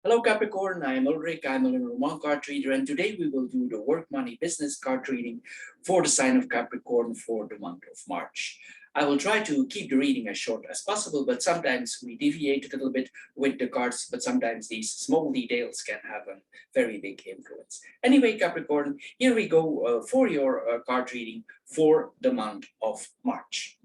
Hello Capricorn, I am Ulrich, I'm a Lenormand card reader, and today we will do the work, money, business card reading for the sign of Capricorn for the month of March. I will try to keep the reading as short as possible, but sometimes we deviate a little bit with the cards, but sometimes these small details can have a very big influence. Anyway, Capricorn, here we go for your card reading for the month of March.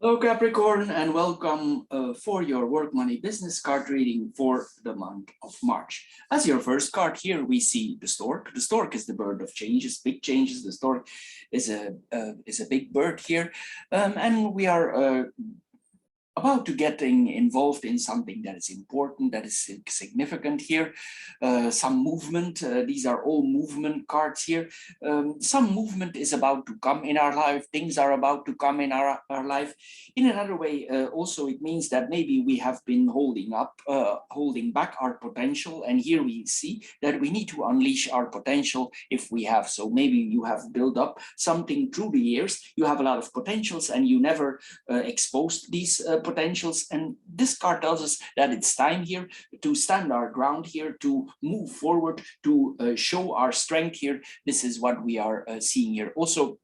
Hello Capricorn, and welcome for your work, money, business card reading for the month of March. As your first card here, we see the stork. The stork is the bird of changes, big changes. The stork is a big bird here, and we are about to getting involved in something that is important, that is significant here. Some movement, these are all movement cards here. Some movement is about to come in our life, things are about to come in our life. In another way, also it means that maybe we have been holding back our potential, and here we see that we need to unleash our potential if we have. So maybe you have built up something through the years, you have a lot of potentials and you never exposed these potentials, and this card tells us that it's time here to stand our ground here, to move forward, to show our strength here. This is what we are seeing here. Also,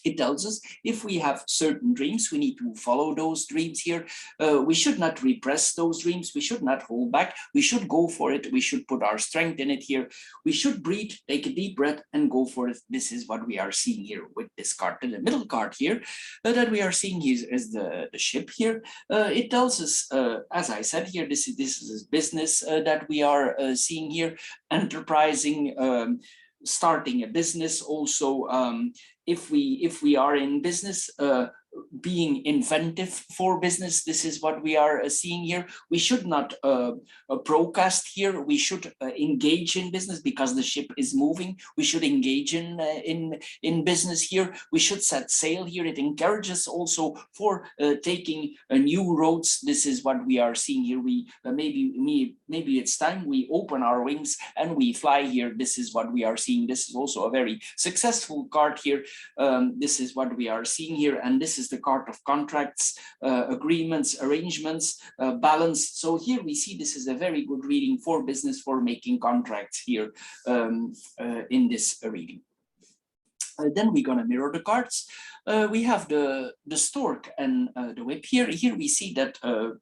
it tells us if we have certain dreams, we need to follow those dreams here. We should not repress those dreams. We should not hold back. We should go for it. We should put our strength in it here. We should breathe, take a deep breath and go for it. This is what we are seeing here with this card. The middle card here that we are seeing here is the ship here. It tells us, as I said here, this is business that we are seeing here, enterprising, starting a business. Also, if we are in business, being inventive for business, this is what we are seeing here. We should not procrast here. We should engage in business because the ship is moving. We should engage in business here. We should set sail here. It encourages also for taking new roads. This is what we are seeing here. We maybe it's time we open our wings and we fly here. This is what we are seeing. This is also a very successful card here. This is what we are seeing here, and this is the card of contracts, agreements, arrangements, balance. So here we see this is a very good reading for business, for making contracts here in this reading. Then we're going to mirror the cards. We have the stork and the whip here. Here we see that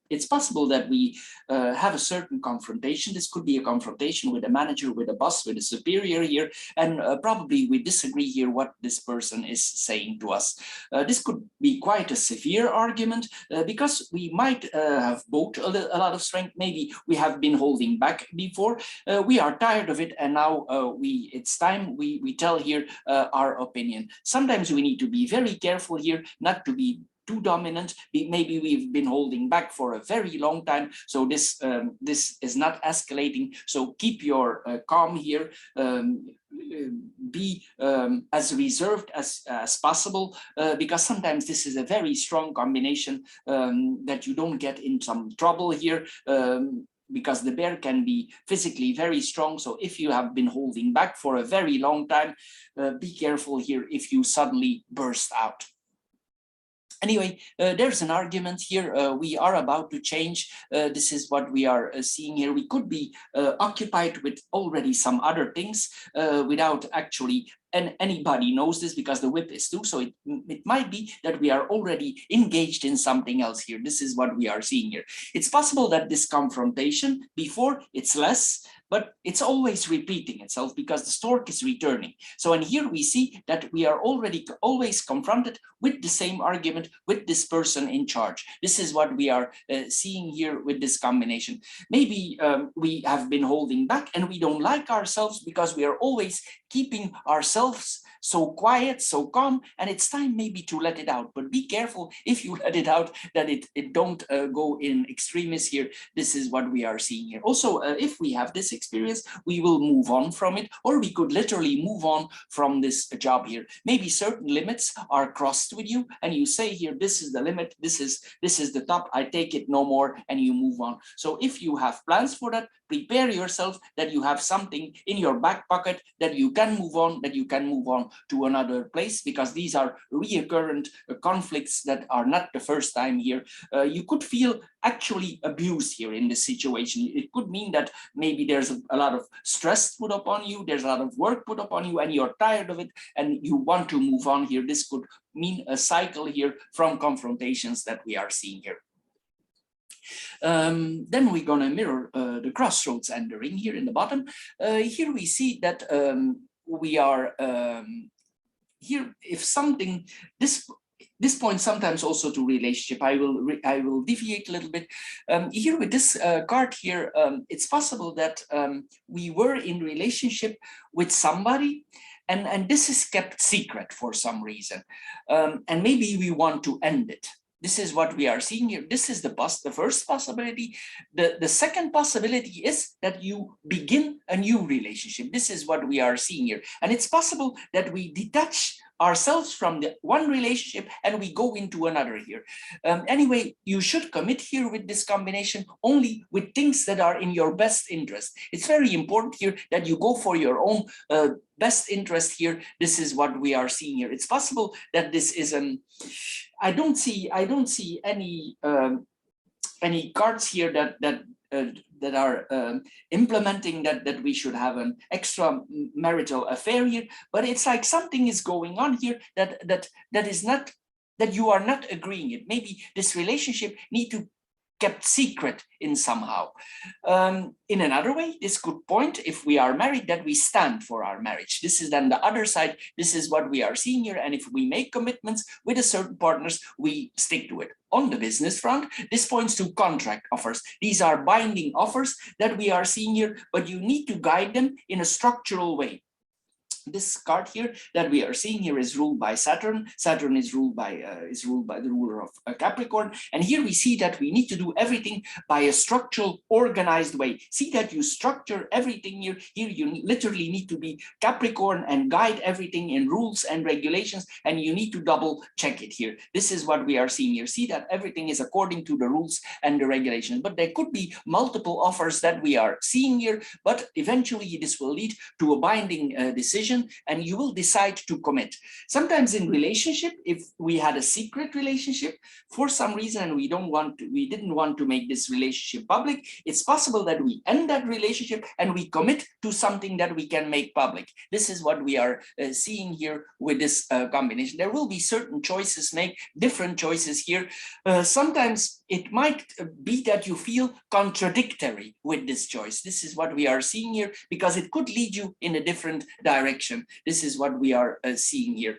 it's possible that we have a certain confrontation. This could be a confrontation with a manager, with a boss, with a superior here, and probably we disagree here what this person is saying to us. This could be quite a severe argument because we might have both a lot of strength. Maybe we have been holding back before. We are tired of it, and now it's time we tell here our opinion. Sometimes we need to be very careful here not to be too dominant. Maybe we've been holding back for a very long time, so this is not escalating. So keep your calm here. Be as reserved as possible, because sometimes this is a very strong combination that you don't get in some trouble here. Because the bear can be physically very strong. So if you have been holding back for a very long time, be careful here if you suddenly burst out. Anyway, there's an argument here. We are about to change. This is what we are seeing here. We could be occupied with already some other things without actually, and anybody knows this because the whip is too. So it might be that we are already engaged in something else here. This is what we are seeing here. It's possible that this confrontation before it's less, but it's always repeating itself because the stork is returning. So, and here we see that we are already always confronted with the same argument with this person in charge. This is what we are seeing here with this combination. Maybe we have been holding back and we don't like ourselves because we are always keeping ourselves so quiet, so calm, and it's time maybe to let it out. But be careful if you let it out that it don't go in extremis here. This is what we are seeing here. Also, if we have this experience, we will move on from it, or we could literally move on from this job here. Maybe certain limits are crossed with you and you say here, this is the limit, this is the top, I take it no more, and you move on. So if you have plans for that, prepare yourself that you have something in your back pocket that you can move on, to another place, because these are recurrent conflicts that are not the first time here. You could feel actually abuse here in this situation. It could mean that maybe there's a lot of stress put upon you, there's a lot of work put upon you, and you're tired of it and you want to move on here. This could mean a cycle here from confrontations that we are seeing here. Then we're going to mirror the crossroads and the ring here in the bottom. Here we see that we are here, if something, this point sometimes also to relationship. I will deviate a little bit. Here with this card here, it's possible that we were in relationship with somebody, and this is kept secret for some reason, and maybe we want to end it. This is what we are seeing here. This is the first possibility. The second possibility is that you begin a new relationship. This is what we are seeing here. And it's possible that we detach ourselves from the one relationship and we go into another here. Anyway, you should commit here with this combination only with things that are in your best interest. It's very important here that you go for your own best interest here. This is what we are seeing here. It's possible that this is I don't see any cards here that are implementing that we should have an extramarital affair here, but it's like something is going on here that is not, that you are not agreeing it. Maybe this relationship need to kept secret in somehow. In another way, this could point, if we are married, that we stand for our marriage. This is then the other side. This is what we are seeing here. And if we make commitments with a certain partners, we stick to it. On the business front, this points to contract offers. These are binding offers that we are seeing here, but you need to guide them in a structural way. This card here that we are seeing here is ruled by Saturn. Saturn is ruled by the ruler of Capricorn. And here we see that we need to do everything by a structural, organized way. See that you structure everything here. Here you literally need to be Capricorn and guide everything in rules and regulations, and you need to double check it here. This is what we are seeing here. See that everything is according to the rules and the regulations. But there could be multiple offers that we are seeing here, but eventually this will lead to a binding decision, and you will decide to commit. Sometimes in relationship, if we had a secret relationship for some reason and we didn't want to make this relationship public, it's possible that we end that relationship and we commit to something that we can make public. This is what we are seeing here with this combination. There will be certain choices made, different choices here. Sometimes it might be that you feel contradictory with this choice. This is what we are seeing here, because it could lead you in a different direction. This is what we are seeing here.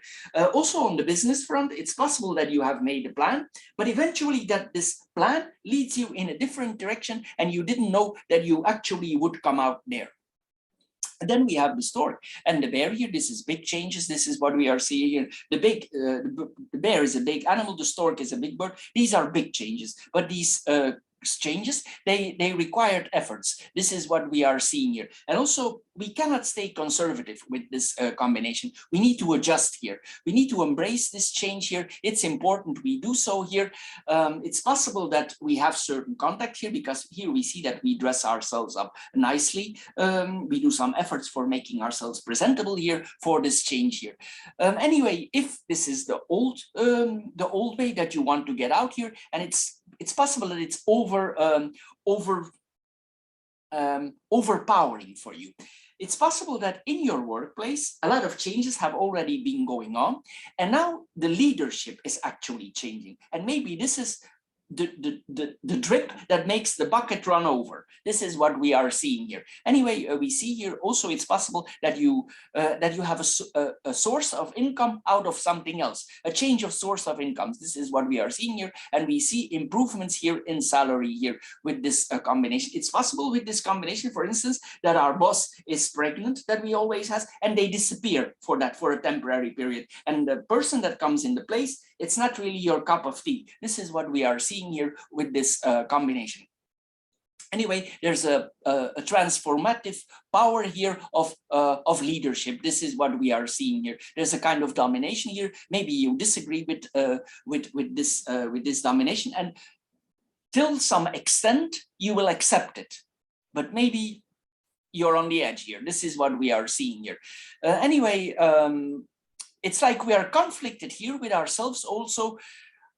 Also on the business front, it's possible that you have made a plan, but eventually that this plan leads you in a different direction and you didn't know that you actually would come out there. And then we have the stork and the bear here. This is big changes. This is what we are seeing here. The bear is a big animal. The stork is a big bird. These are big changes, but these changes, they required efforts. This is what we are seeing here. And also, we cannot stay conservative with this combination. We need to adjust here. We need to embrace this change here. It's important we do so here. It's possible that we have certain contact here, because here we see that we dress ourselves up nicely. We do some efforts for making ourselves presentable here for this change here. Anyway, if this is the old way that you want to get out here, and it's possible that it's overpowering for you. It's possible that in your workplace, a lot of changes have already been going on, and now the leadership is actually changing. And maybe this is the drip that makes the bucket run over. This is what we are seeing here. Anyway, we see here also it's possible that you have a source of income out of something else, a change of source of incomes. This is what we are seeing here, and we see improvements here in salary here with this combination. It's possible with this combination, for instance, that our boss is pregnant, that we always has, and they disappear for a temporary period, and the person that comes in the place, it's not really your cup of tea. This is what we are seeing here with this combination. Anyway, there's a transformative power here of leadership. This is what we are seeing here. There's a kind of domination here. Maybe you disagree with this domination, and till some extent you will accept it, but maybe you're on the edge here. This is what we are seeing here. Anyway. it's like we are conflicted here with ourselves also,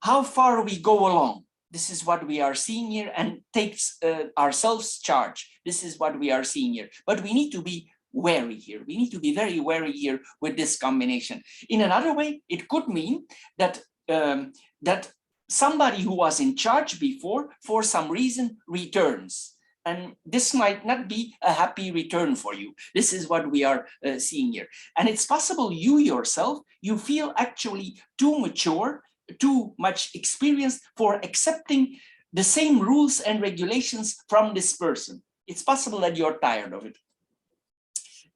how far we go along. This is what we are seeing here, and takes ourselves charge. This is what we are seeing here. But we need to be wary here. We need to be very wary here with this combination. In another way, it could mean that that somebody who was in charge before, for some reason, returns. And this might not be a happy return for you. This is what we are seeing here. And it's possible you yourself, you feel actually too mature, too much experienced for accepting the same rules and regulations from this person. It's possible that you're tired of it.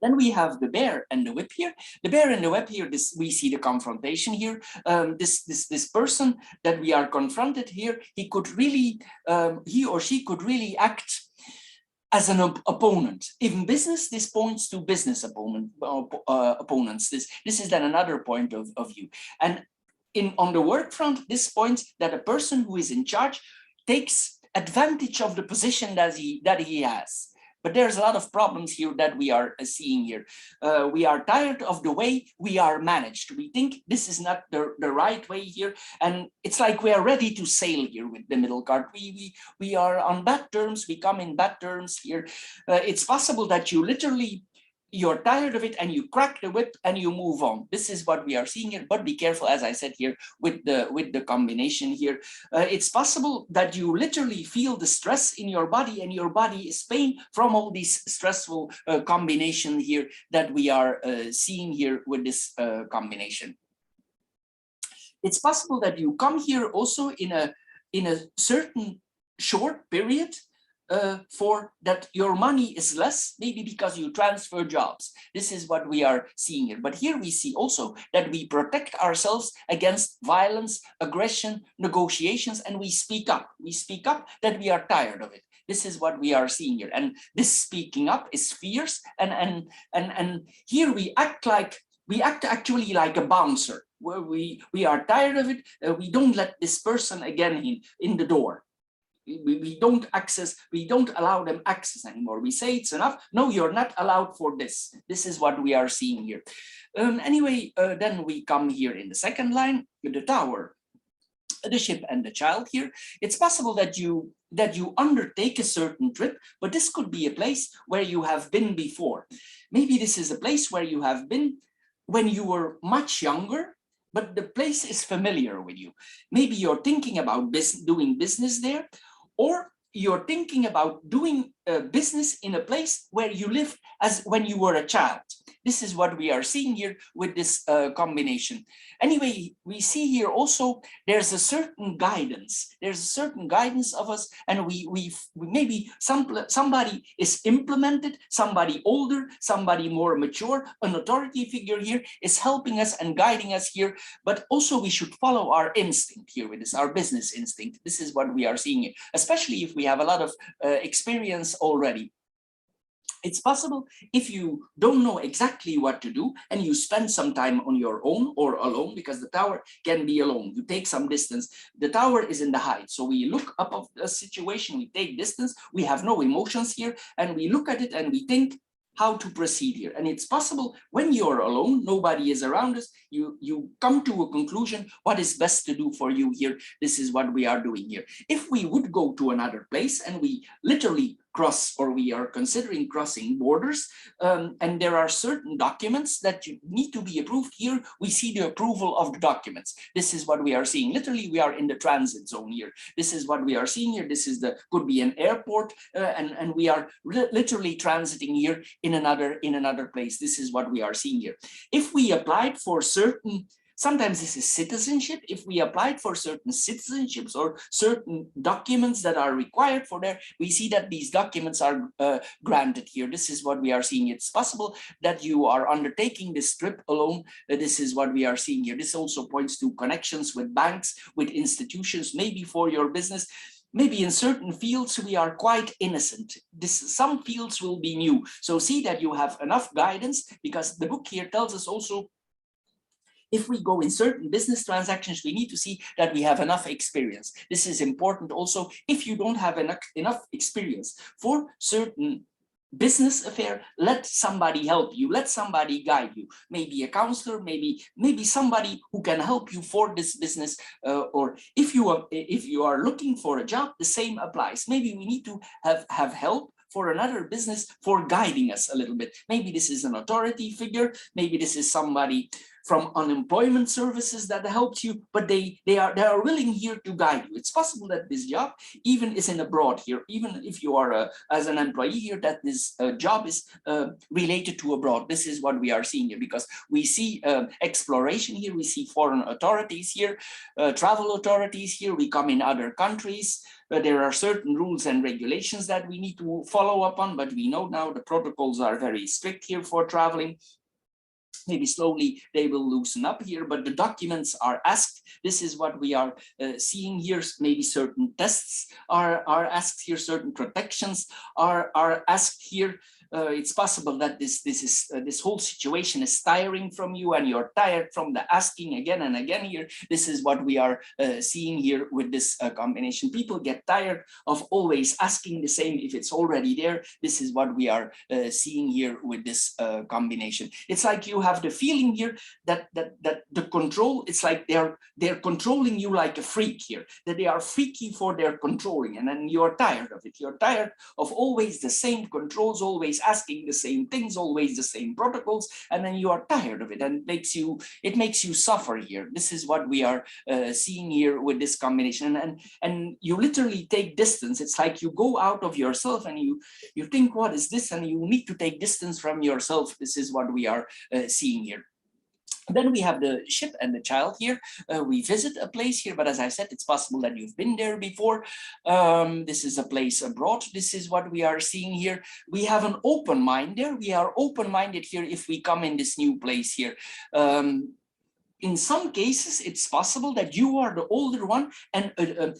Then we have the bear and the whip here. The bear and the whip here, this, we see the confrontation here. This person that we are confronted here, he could really, he or she could really act as an opponent. In business, this points to business opponents. This is then another point of view. And on the work front, this points that a person who is in charge takes advantage of the position that he has. But there's a lot of problems here that we are seeing here. We are tired of the way we are managed. We think this is not the right way here. And it's like we are ready to sail here with the middle card. We are on bad terms. We come in bad terms here. It's possible that you literally, you're tired of it and you crack the whip and you move on. This is what we are seeing here, but be careful, as I said here, with the combination here. It's possible that you literally feel the stress in your body, and your body is pain from all these stressful combination here that we are seeing here with this combination. It's possible that you come here also in a certain short period for that your money is less, maybe because you transfer jobs. This is what we are seeing here. But here we see also that we protect ourselves against violence, aggression, negotiations, and we speak up. We speak up that we are tired of it. This is what we are seeing here. And this speaking up is fierce. And here we act actually like a bouncer, where we are tired of it. We don't let this person again in the door. We don't allow them access anymore. We say it's enough. No, you're not allowed for this. This is what we are seeing here. Anyway, then we come here in the second line, the tower, the ship and the child here. It's possible that you undertake a certain trip, but this could be a place where you have been before. Maybe this is a place where you have been when you were much younger, but the place is familiar with you. Maybe you're thinking about doing business there, or you're thinking about doing business in a place where you lived as when you were a child. This is what we are seeing here with this combination. Anyway, we see here also there's a certain guidance. There's a certain guidance of us, and we maybe somebody is implemented, somebody older, somebody more mature, an authority figure here is helping us and guiding us here. But also we should follow our instinct here with this, our business instinct. This is what we are seeing here, especially if we have a lot of experience already. It's possible if you don't know exactly what to do and you spend some time on your own or alone, because the tower can be alone. You take some distance. The tower is in the height. So we look up of a situation, we take distance, we have no emotions here, and we look at it and we think how to proceed here. And it's possible when you're alone, nobody is around us, you come to a conclusion, what is best to do for you here. This is what we are doing here. If we would go to another place and we literally cross, or we are considering crossing borders, and there are certain documents that need to be approved here, we see the approval of the documents. This is what we are seeing. Literally, we are in the transit zone here. This is what we are seeing here. This is could be an airport, and we are literally transiting here in another place. This is what we are seeing here. If we applied for certain, sometimes this is citizenship. If we applied for certain citizenships or certain documents that are required for there, we see that these documents are granted here. This is what we are seeing. It's possible that you are undertaking this trip alone. This is what we are seeing here. This also points to connections with banks, with institutions, maybe for your business. Maybe in certain fields we are quite innocent. Some fields will be new. So see that you have enough guidance, because the book here tells us also, if we go in certain business transactions, we need to see that we have enough experience. This is important also if you don't have enough experience for certain business affair, let somebody help you, let somebody guide you, maybe a counselor, maybe somebody who can help you for this business, or if you are looking for a job, the same applies. Maybe we need to have help for another business for guiding us a little bit. Maybe this is an authority figure, maybe this is somebody from unemployment services that helps you, but they are willing here to guide you. It's possible that this job even is in abroad here, even if you are as an employee here, that this job is related to abroad. This is what we are seeing here, because we see exploration here, we see foreign authorities here, travel authorities here, we come in other countries. There are certain rules and regulations that we need to follow up on, but we know now the protocols are very strict here for traveling. Maybe slowly they will loosen up here, but the documents are asked. This is what we are seeing here. Maybe certain tests are asked here, certain protections are asked here. It's possible that this whole situation is tiring from you, and you're tired from the asking again and again here. This is what we are seeing here with this combination. People get tired of always asking the same if it's already there. This is what we are seeing here with this combination. It's like you have the feeling here that the control, it's like they're controlling you like a freak here, that they are freaky for their controlling, and then you're tired of it. You're tired of always the same controls, always asking the same things, always the same protocols, and then you are tired of it, and it makes you suffer here. This is what we are seeing here with this combination, and you literally take distance. It's like you go out of yourself and you think, what is this? And you need to take distance from yourself. This is what we are seeing here. Then we have the ship and the child here. We visit a place here, but as I said, it's possible that you've been there before. This is a place abroad. This is what we are seeing here. We have an open mind there. We are open-minded here if we come in this new place here. In some cases, it's possible that you are the older one and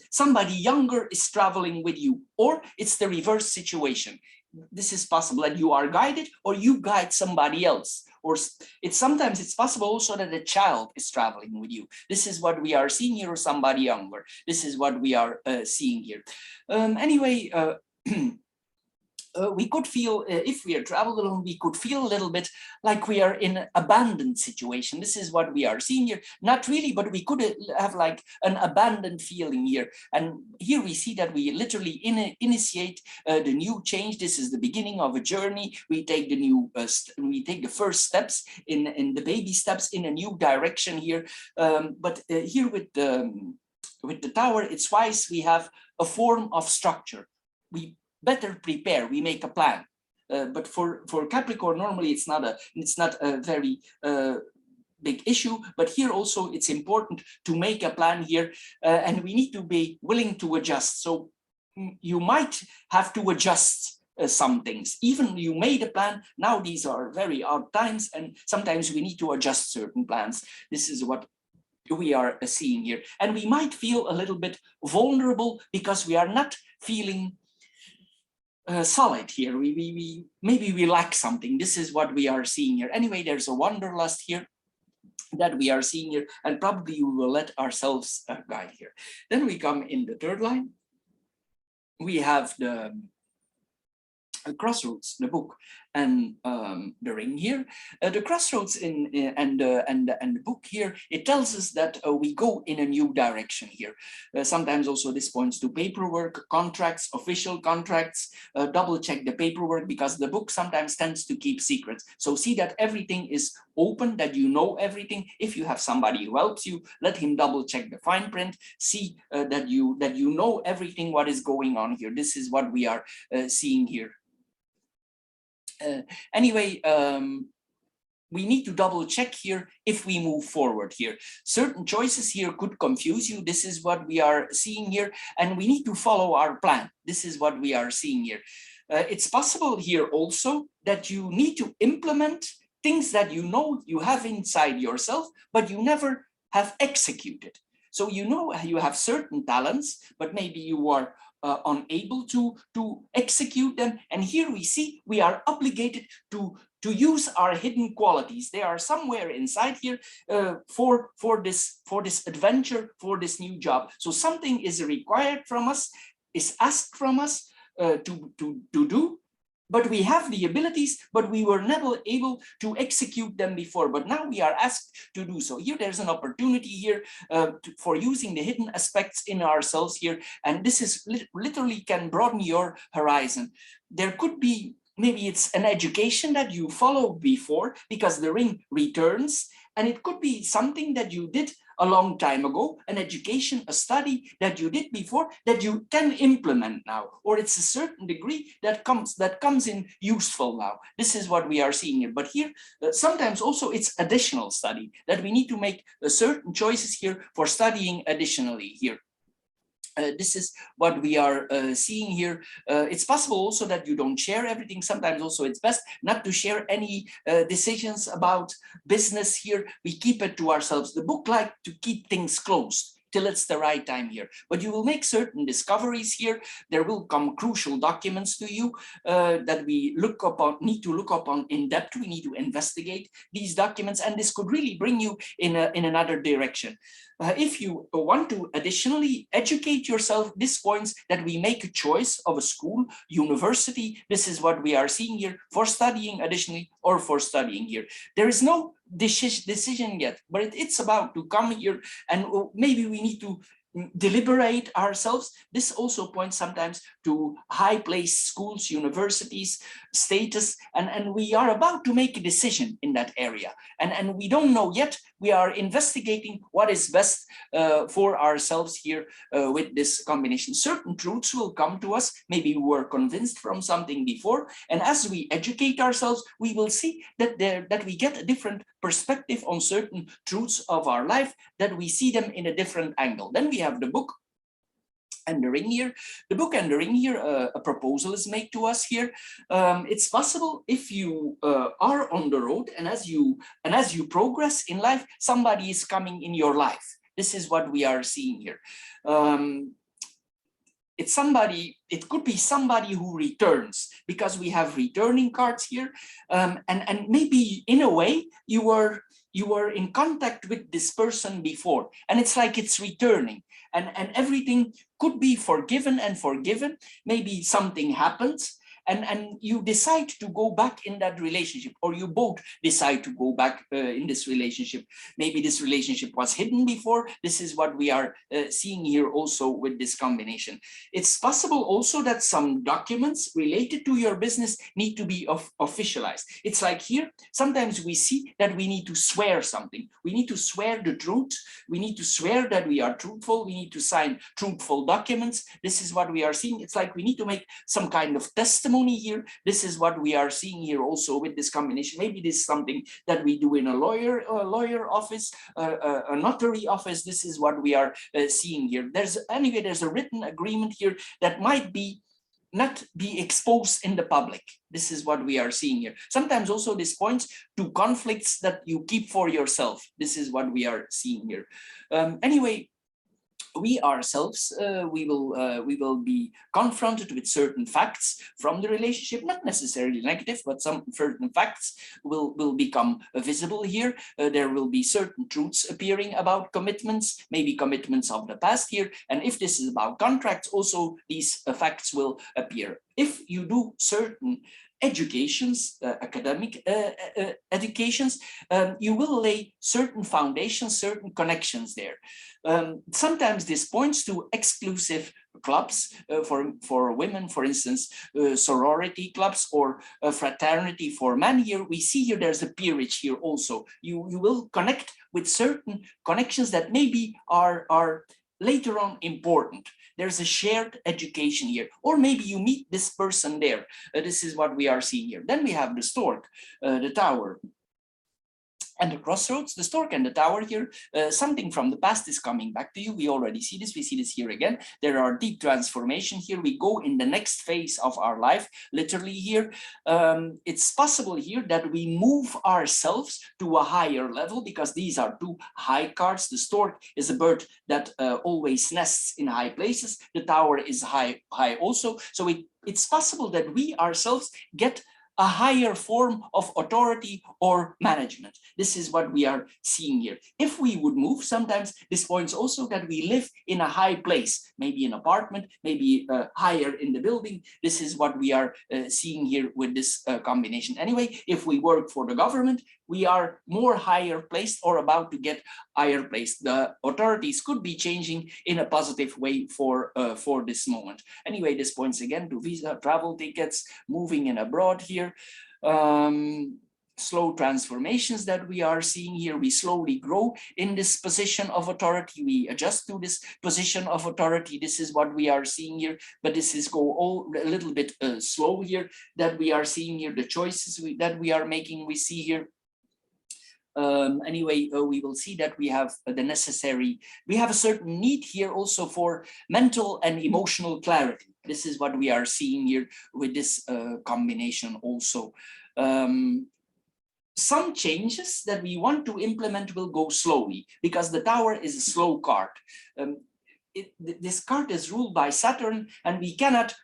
somebody younger is traveling with you, or it's the reverse situation. This is possible that you are guided or you guide somebody else, or sometimes it's possible also that a child is traveling with you. This is what we are seeing here, or somebody younger. This is what we are seeing here. Anyway, we could feel, if we are traveling alone, we could feel a little bit like we are in an abandoned situation. This is what we are seeing here. Not really, but we could have like an abandoned feeling here. And here we see that we literally initiate the new change. This is the beginning of a journey. We take the new, we take the first steps in the baby steps in a new direction here. But here with the tower, it's wise we have a form of structure. We better prepare, we make a plan. But for Capricorn, normally it's not a very big issue, but here also it's important to make a plan here, and we need to be willing to adjust. So you might have to adjust some things. Even you made a plan, now these are very odd times, and sometimes we need to adjust certain plans. This is what we are seeing here. And we might feel a little bit vulnerable because we are not feeling solid here. Maybe we lack something. This is what we are seeing here. Anyway, there's a wanderlust here that we are seeing here, and probably we will let ourselves guide here. Then we come in the third line. We have the crossroads, the book, and the ring here. The crossroads and the book here, it tells us that we go in a new direction here. Sometimes also this points to paperwork, contracts, official contracts. Double check the paperwork, because the book sometimes tends to keep secrets. So see that everything is open, that you know everything. If you have somebody who helps you, let him double check the fine print. See that you know everything what is going on here. This is what we are seeing here. Anyway, we need to double check here if we move forward here. Certain choices here could confuse you. This is what we are seeing here, and we need to follow our plan. This is what we are seeing here. It's possible here also that you need to implement things that you know you have inside yourself, but you never have executed. So you know you have certain talents, but maybe you are unable to execute them. And here we see we are obligated to use our hidden qualities. They are somewhere inside here for this adventure, for this new job. So something is required from us, is asked from us to do. but we have the abilities, but we were never able to execute them before. But now we are asked to do so. Here, there's an opportunity here for using the hidden aspects in ourselves here. And this is literally can broaden your horizon. There could be, maybe it's an education that you followed before because the ring returns. And it could be something that you did a long time ago, an education, a study that you did before that you can implement now, or it's a certain degree that comes in useful now. This is what we are seeing here. But here, sometimes also it's additional study that we need to make certain choices here for studying additionally here. This is what we are seeing here. It's possible also that you don't share everything. Sometimes also it's best not to share any decisions about business here. We keep it to ourselves. The book like to keep things closed till it's the right time here. But you will make certain discoveries here. There will come crucial documents to you that we need to look upon in depth. We need to investigate these documents, and this could really bring you in another direction. If you want to additionally educate yourself, this points that we make a choice of a school, university. This is what we are seeing here for studying additionally or for studying here. There is no decision yet, but it's about to come here, and maybe we need to deliberate ourselves. This also points sometimes to high place schools, universities, status, and we are about to make a decision in that area, and we don't know yet. We are investigating what is best for ourselves here with this combination. Certain truths will come to us. Maybe we were convinced from something before, and as we educate ourselves, we will see that we get a different perspective on certain truths of our life, that we see them in a different angle. Then we have the book and the ring here. The book and the ring here, a proposal is made to us here. It's possible if you are on the road, and as you progress in life, somebody is coming in your life. This is what we are seeing here. It's somebody, it could be somebody who returns, because we have returning cards here, and maybe in a way you were in contact with this person before, and it's like it's returning, and everything could be forgiven and forgiven. Maybe something happens, and you decide to go back in that relationship, or you both decide to go back in this relationship. Maybe this relationship was hidden before. This is what we are seeing here also with this combination. It's possible also that some documents related to your business need to be officialized. It's like here, sometimes we see that we need to swear something. We need to swear the truth. We need to swear that we are truthful. We need to sign truthful documents. This is what we are seeing. It's like we need to make some kind of testimony here. This is what we are seeing here also with this combination. Maybe this is something that we do in a lawyer office, a notary office. This is what we are seeing here. There's a written agreement here that might be not be exposed in the public. This is what we are seeing here. Sometimes also this points to conflicts that you keep for yourself. This is what we are seeing here. Anyway, we ourselves, we will be confronted with certain facts from the relationship, not necessarily negative, but some certain facts will become visible here. There will be certain truths appearing about commitments, maybe commitments of the past here. And if this is about contracts, also these facts will appear. If you do certain educations, academic educations, you will lay certain foundations, certain connections there. Sometimes this points to exclusive clubs for women, for instance, sorority clubs, or fraternity for men. Here we see here there's a peerage here also. You will connect with certain connections that maybe are later on important. There's a shared education here, or maybe you meet this person there. This is what we are seeing here. Then we have the stork, the tower, and the crossroads. The stork and the tower here, something from the past is coming back to you. We already see this. We see this here again. There are deep transformation here. We go in the next phase of our life, literally here. It's possible here that we move ourselves to a higher level, because these are two high cards. The stork is a bird that always nests in high places. The tower is high also. So it's possible that we ourselves get a higher form of authority or management. This is what we are seeing here. If we would move, sometimes this points also that we live in a high place, maybe an apartment, maybe higher in the building. This is what we are seeing here with this combination. Anyway, if we work for the government, we are more higher placed or about to get higher placed. The authorities could be changing in a positive way for this moment. Anyway, this points again to visa, travel tickets, moving in abroad here. Slow transformations that we are seeing here. We slowly grow in this position of authority. We adjust to this position of authority. This is what we are seeing here, but this is all a little bit slow here that we are seeing here. The choices that we are making, we see here. Anyway, we will see that we have the necessary, we have a certain need here also for mental and emotional clarity. This is what we are seeing here with this combination also. Some changes that we want to implement will go slowly because the Tower is a slow card. This card is ruled by Saturn, and we cannot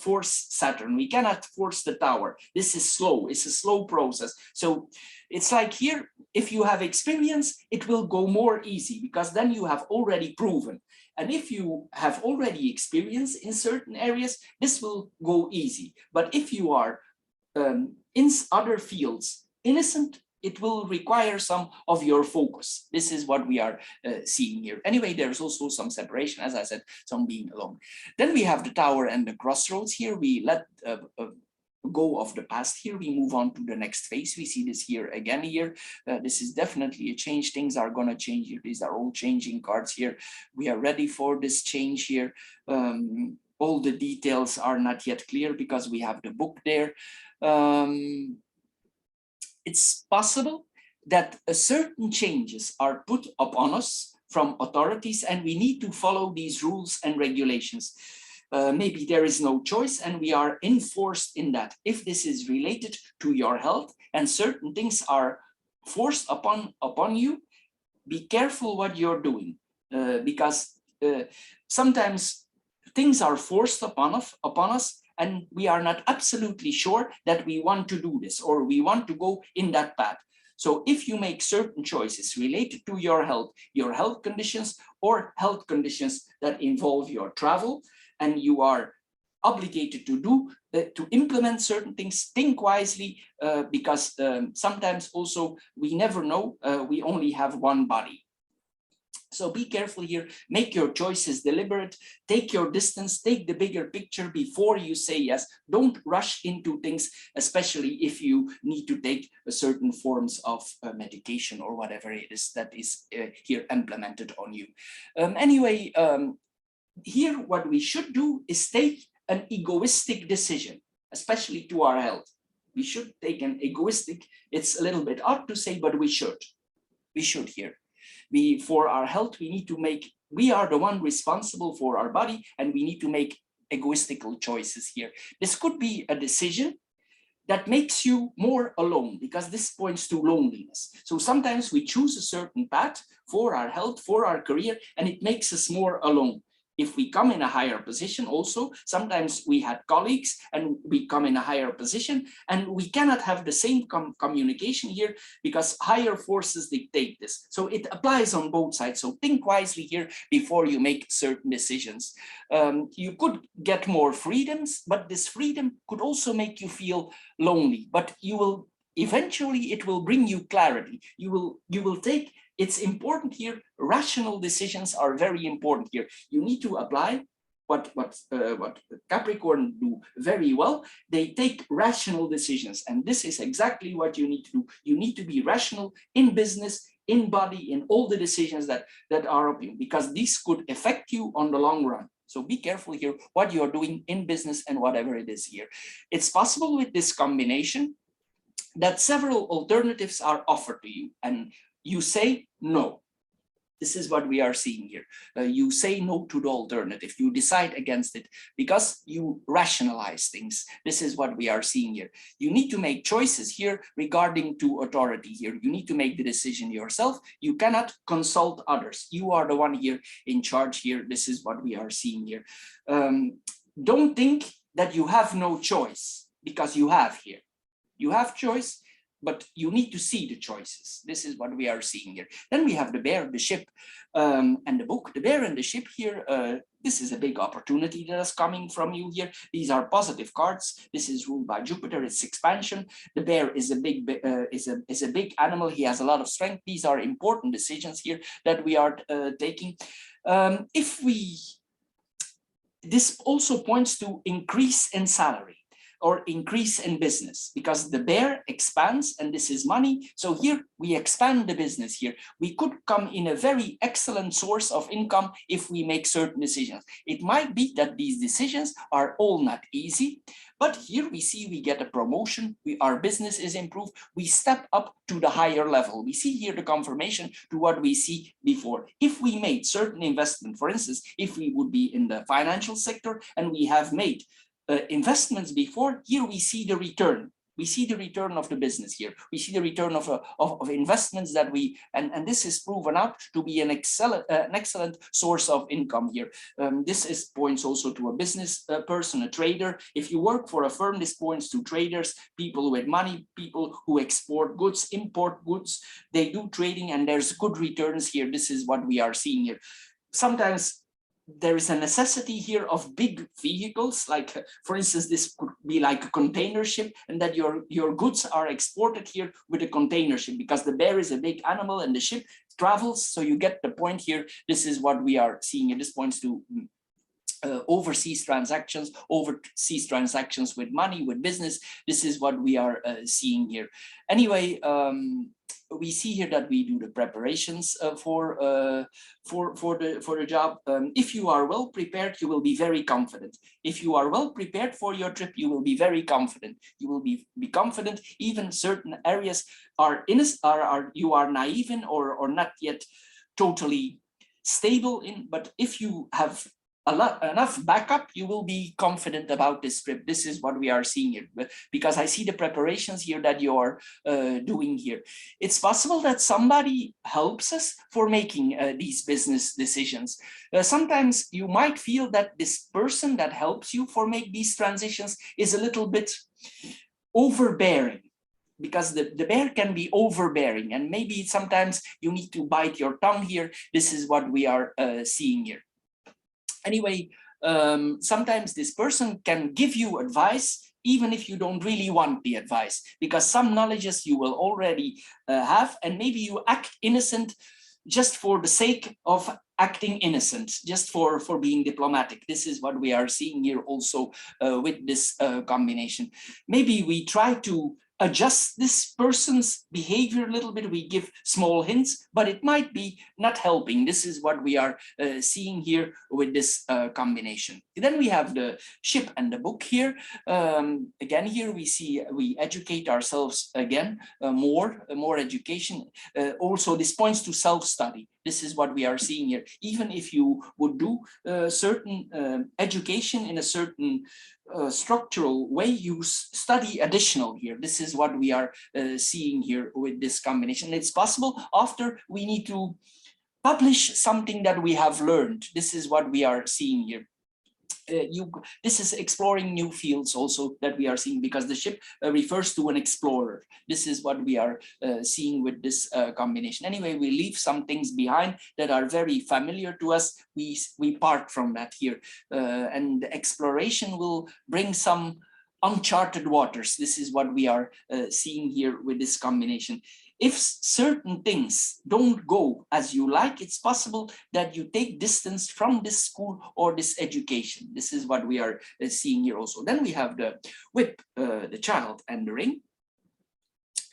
force Saturn. We cannot force the Tower. This is slow. It's a slow process. So it's like here, if you have experience, it will go more easy because then you have already proven. And if you have already experience in certain areas, this will go easy. But if you are in other fields innocent, it will require some of your focus. This is what we are seeing here. Anyway, there's also some separation, as I said, some being alone. Then we have the Tower and the crossroads here. We let go of the past here. We move on to the next phase. We see this here again here. This is definitely a change. Things are going to change here. These are all changing cards here. We are ready for this change here. All the details are not yet clear because we have the book there. It's possible that certain changes are put upon us from authorities and we need to follow these rules and regulations. Maybe there is no choice and we are enforced in that. If this is related to your health and certain things are forced upon you, be careful what you're doing because sometimes things are forced upon us and we are not absolutely sure that we want to do this or we want to go in that path. So if you make certain choices related to your health conditions or health conditions that involve your travel, and you are obligated to implement certain things, think wisely, because sometimes also we never know, we only have one body. So be careful here, make your choices deliberate, take your distance, take the bigger picture before you say yes. Don't rush into things, especially if you need to take certain forms of medication or whatever it is that is here implemented on you. Anyway, here what we should do is take an egoistic decision, especially to our health. We should take an egoistic, it's a little bit odd to say, but we should here. For our health, we are the one responsible for our body and we need to make egoistical choices here. This could be a decision that makes you more alone because this points to loneliness. So sometimes we choose a certain path for our health, for our career, and it makes us more alone. If we come in a higher position also, sometimes we had colleagues and we come in a higher position and we cannot have the same communication here because higher forces dictate this. So it applies on both sides. So think wisely here before you make certain decisions. You could get more freedoms, but this freedom could also make you feel lonely, but eventually it will bring you clarity. You will take. It's important here. Rational decisions are very important here. You need to apply what Capricorn do very well. They take rational decisions, and this is exactly what you need to do. You need to be rational in business, in body, in all the decisions that are of you, because these could affect you on the long run. So be careful here what you're doing in business and whatever it is here. It's possible with this combination that several alternatives are offered to you, and you say no. This is what we are seeing here. You say no to the alternative. You decide against it because you rationalize things. This is what we are seeing here. You need to make choices here regarding to authority here. You need to make the decision yourself. You cannot consult others. You are the one here in charge here. This is what we are seeing here. Don't think that you have no choice. because you have here. You have choice, but you need to see the choices. This is what we are seeing here. Then we have the bear, the ship, and the book. The bear and the ship here, this is a big opportunity that is coming from you here. These are positive cards. This is ruled by Jupiter. It's expansion. The bear is a big animal. He has a lot of strength. These are important decisions here that we are taking. This also points to increase in salary or increase in business, because the bear expands and this is money. So here we expand the business here. We could come in a very excellent source of income if we make certain decisions. It might be that these decisions are all not easy, but here we see we get a promotion, our business is improved, we step up to the higher level. We see here the confirmation to what we see before. If we made certain investment, for instance, if we would be in the financial sector and we have made investments before, here we see the return. We see the return of the business here. We see the return of investments that and this is proven out to be an excellent source of income here. This points also to a business person, a trader. If you work for a firm, this points to traders, people with money, people who export goods, import goods. They do trading and there's good returns here. This is what we are seeing here. Sometimes there is a necessity here of big vehicles, like for instance, this could be like a container ship, and that your goods are exported here with a container ship, because the bear is a big animal and the ship travels. So you get the point here. This is what we are seeing, and this points to overseas transactions with money, with business. This is what we are seeing here. Anyway, we see here that we do the preparations for the job. If you are well prepared, you will be very confident. If you are well prepared for your trip, you will be very confident. You will be confident. Even certain areas you are naive in or not yet totally stable in. But if you have enough backup, you will be confident about this trip. This is what we are seeing here, because I see the preparations here that you are doing here. It's possible that somebody helps us for making these business decisions. Sometimes you might feel that this person that helps you for make these transitions is a little bit overbearing, because the bear can be overbearing, and maybe sometimes you need to bite your tongue here. This is what we are seeing here. Anyway, sometimes this person can give you advice even if you don't really want the advice, because some knowledges you will already have, and maybe you act innocent just for the sake of acting innocent, just for being diplomatic. This is what we are seeing here also with this combination. Maybe we try to adjust this person's behavior a little bit. We give small hints, but it might be not helping. This is what we are seeing here with this combination. Then we have the ship and the book here. Again, here we see we educate ourselves again, more education. Also, this points to self-study. This is what we are seeing here. Even if you would do certain education in a certain structural way, you study additional here. This is what we are seeing here with this combination. It's possible after we need to publish something that we have learned. This is what we are seeing here. This is exploring new fields also that we are seeing, because the ship refers to an explorer. This is what we are seeing with this combination. Anyway, we leave some things behind that are very familiar to us. We part from that here, and the exploration will bring some uncharted waters. This is what we are seeing here with this combination. If certain things don't go as you like, it's possible that you take distance from this school or this education. This is what we are seeing here also. Then we have the whip, the child, and the ring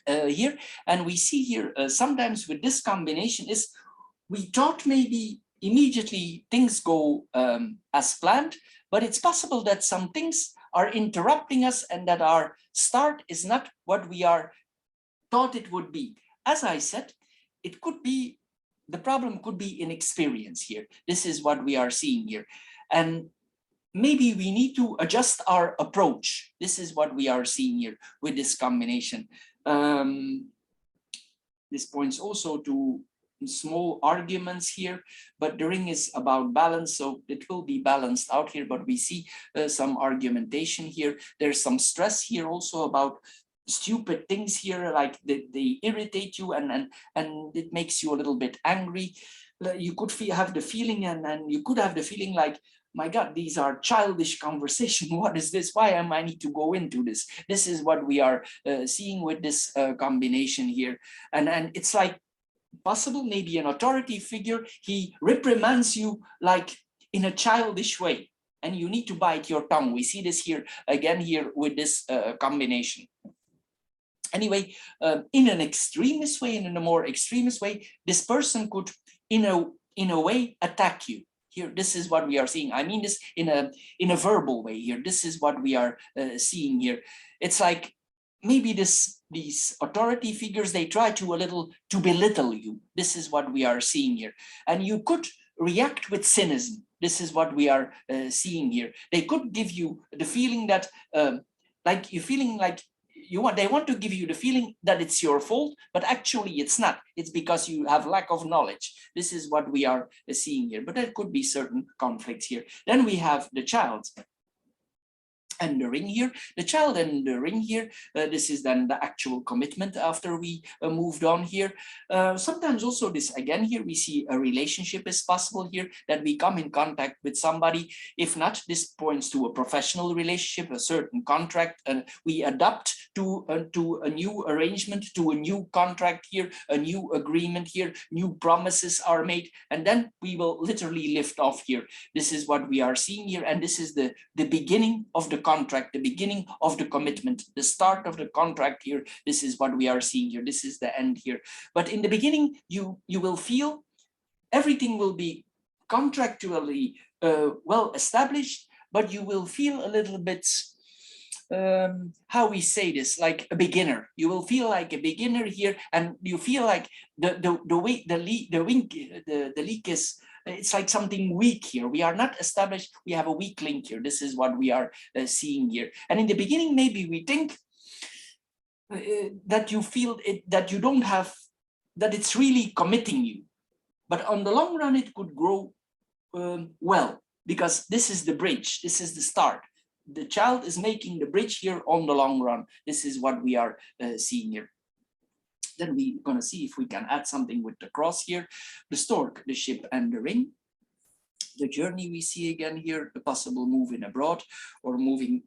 here. And we see here sometimes with this combination is we thought maybe immediately things go as planned, but it's possible that some things are interrupting us and that our start is not what we are thought it would be. As I said, it could be, the problem could be inexperience here. This is what we are seeing here. And maybe we need to adjust our approach. This is what we are seeing here with this combination. This points also to small arguments here, but the ring is about balance, so it will be balanced out here. But we see some argumentation here. There's some stress here also about stupid things here, like they irritate you, and it makes you a little bit angry. You could have the feeling, and you could have the feeling like, my God, these are childish conversation. What is this? Why am I need to go into this? This is what we are seeing with this combination here. And it's like possible, maybe an authority figure, he reprimands you like in a childish way, and you need to bite your tongue. We see this here again here with this combination. Anyway, in an extremist way, and in a more extremist way, this person could in a way attack you. Here, this is what we are seeing. I mean this in a verbal way here. This is what we are seeing here. It's like maybe these authority figures, they try to belittle you. This is what we are seeing here. And you could react with cynicism. This is what we are seeing here. They could give you the feeling that like you're feeling like they want to give you the feeling that it's your fault, but actually it's not. It's because you have lack of knowledge. This is what we are seeing here, but there could be certain conflicts here. Then we have the child and the ring here, the child and the ring here. This is then the actual commitment after we moved on here. Sometimes also this again here, we see a relationship is possible here, that we come in contact with somebody. If not, this points to a professional relationship, a certain contract, and we adapt to a new arrangement, to a new contract here, a new agreement here, new promises are made, and then we will literally lift off here. This is what we are seeing here, and this is the beginning of the contract, the beginning of the commitment, the start of the contract here. This is what we are seeing here. This is the end here. But in the beginning, you will feel everything will be contractually well established, but you will feel a little bit how we say this, like a beginner. You will feel like a beginner here, and you feel like the leak is, it's like something weak here. We are not established. We have a weak link here. This is what we are seeing here. And in the beginning, maybe we think that you feel it, that you don't have, that it's really committing you. But on the long run, it could grow well, because this is the bridge. This is the start. The child is making the bridge here on the long run. This is what we are seeing here. Then we're going to see if we can add something with the cross here. The stork, the ship, and the ring. The journey we see again here, the possible moving abroad or moving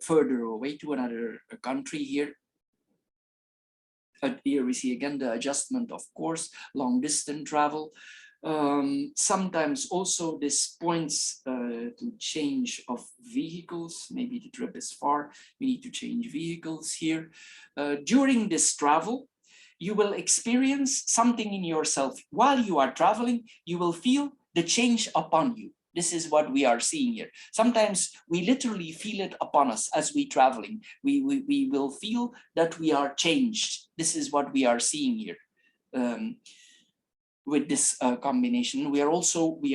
further away to another country here. Here we see again the adjustment, of course, long distance travel. Sometimes also this points to change of vehicles. Maybe the trip is far, we need to change vehicles here. During this travel, you will experience something in yourself. While you are traveling, you will feel the change upon you. This is what we are seeing here. Sometimes we literally feel it upon us as we traveling. We will feel that we are changed. This is what we are seeing here. With this combination, we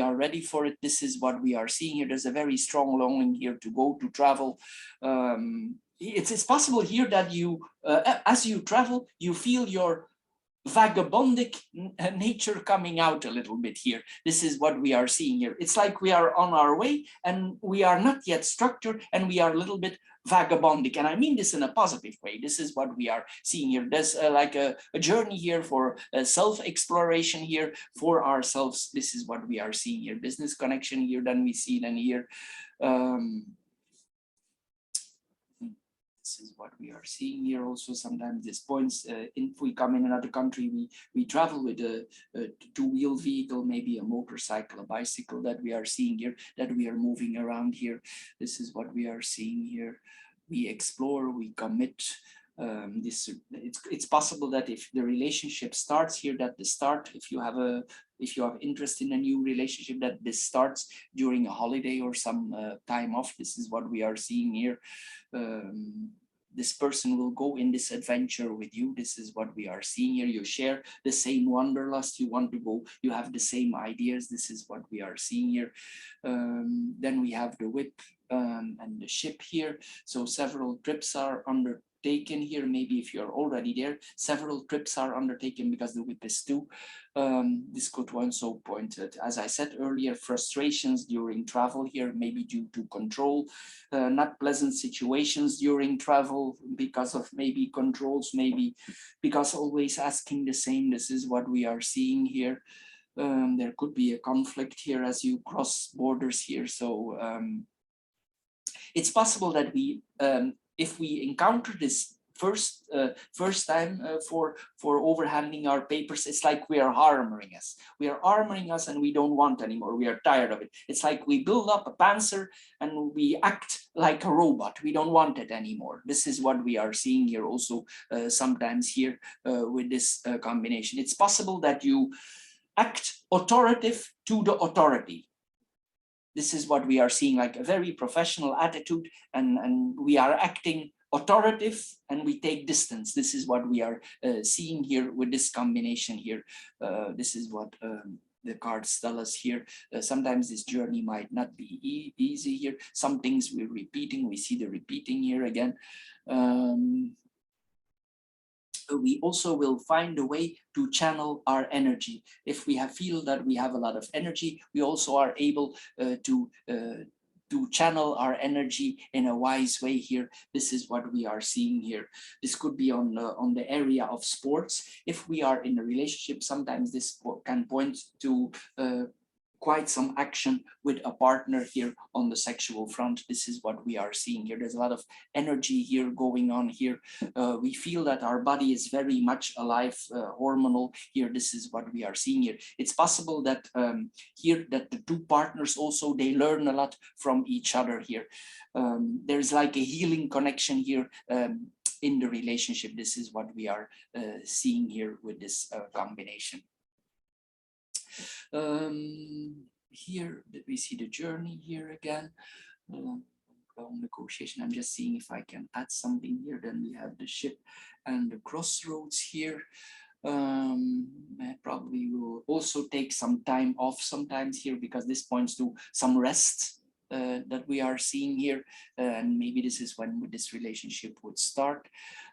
are ready for it. This is what we are seeing here. There's a very strong longing here to go, to travel. It's possible here that you, as you travel, you feel your vagabondic nature coming out a little bit here. This is what we are seeing here. It's like we are on our way and we are not yet structured, and we are a little bit vagabondic, and I mean this in a positive way. This is what we are seeing here. There's like a journey here for self-exploration here for ourselves. This is what we are seeing here. Business connection here, then we see then here. This is what we are seeing here also. Sometimes this points, if we come in another country, we travel with a two-wheel vehicle, maybe a motorcycle, a bicycle, that we are seeing here, that we are moving around here. This is what we are seeing here. We explore, we commit. It's possible that if the relationship starts here, that the start, if you have interest in a new relationship, that this starts during a holiday or some time off. This is what we are seeing here. This person will go in this adventure with you. This is what we are seeing here. You share the same wanderlust. You want to go. You have the same ideas. This is what we are seeing here. Then we have the whip and the ship here. So several trips are undertaken here. Maybe if you're already there, several trips are undertaken because the whip is 2. This could also point at, as I said earlier, frustrations during travel here, maybe due to control, not pleasant situations during travel because of maybe controls, maybe because always asking the same. This is what we are seeing here. There could be a conflict here as you cross borders here. So it's possible that we, if we encounter this first time for overhanding our papers, it's like we are armoring us. We are armoring us and we don't want anymore. We are tired of it. It's like we build up a panzer and we act like a robot. We don't want it anymore. This is what we are seeing here also sometimes here with this combination. It's possible that you act authoritative to the authority. This is what we are seeing, like a very professional attitude, and we are acting authoritative and we take distance. This is what we are seeing here with this combination here. This is what the cards tell us here. Sometimes this journey might not be easy here. Some things we're repeating, we see the repeating here again. We also will find a way to channel our energy. If we feel that we have a lot of energy, we also are able to channel our energy in a wise way here. This is what we are seeing here. This could be on the area of sports. If we are in a relationship, sometimes this can point to quite some action with a partner here on the sexual front. This is what we are seeing here. There's a lot of energy here going on here. We feel that our body is very much alive, hormonal here. This is what we are seeing here. It's possible that here that the two partners also, they learn a lot from each other here. There's like a healing connection here in the relationship. This is what we are seeing here with this combination. Here we see the journey here again. Negotiation. I'm just seeing if I can add something here. Then we have the ship and the crossroads here. I probably will also take some time off sometimes here because this points to some rest that we are seeing here, and maybe this is when this relationship would start.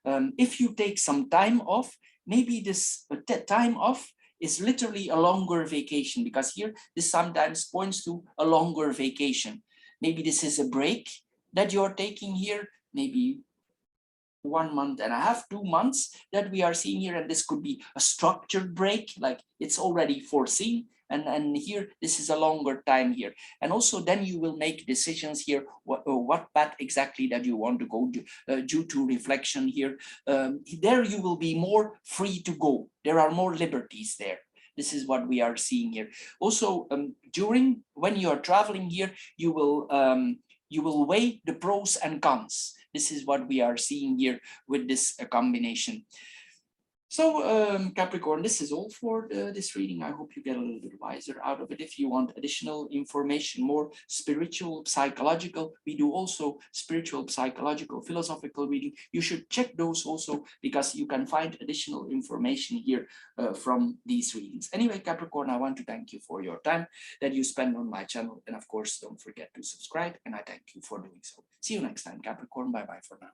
If you take some time off, maybe this time off is literally a longer vacation, because here this sometimes points to a longer vacation. Maybe this is a break that you're taking here, maybe 1 month and a half, 2 months that we are seeing here, and this could be a structured break, like it's already foreseen. And here, this is a longer time here. And also then you will make decisions here, what path exactly that you want to go due to reflection here. There you will be more free to go. There are more liberties there. This is what we are seeing here. Also, when you are traveling here, you will weigh the pros and cons. This is what we are seeing here with this combination. So Capricorn, this is all for this reading. I hope you get a little bit wiser out of it. If you want additional information, more spiritual, psychological, we do also spiritual, psychological, philosophical reading. You should check those also, because you can find additional information here from these readings. Anyway, Capricorn, I want to thank you for your time that you spend on my channel. And of course, don't forget to subscribe. And I thank you for doing so. See you next time, Capricorn. Bye-bye for now.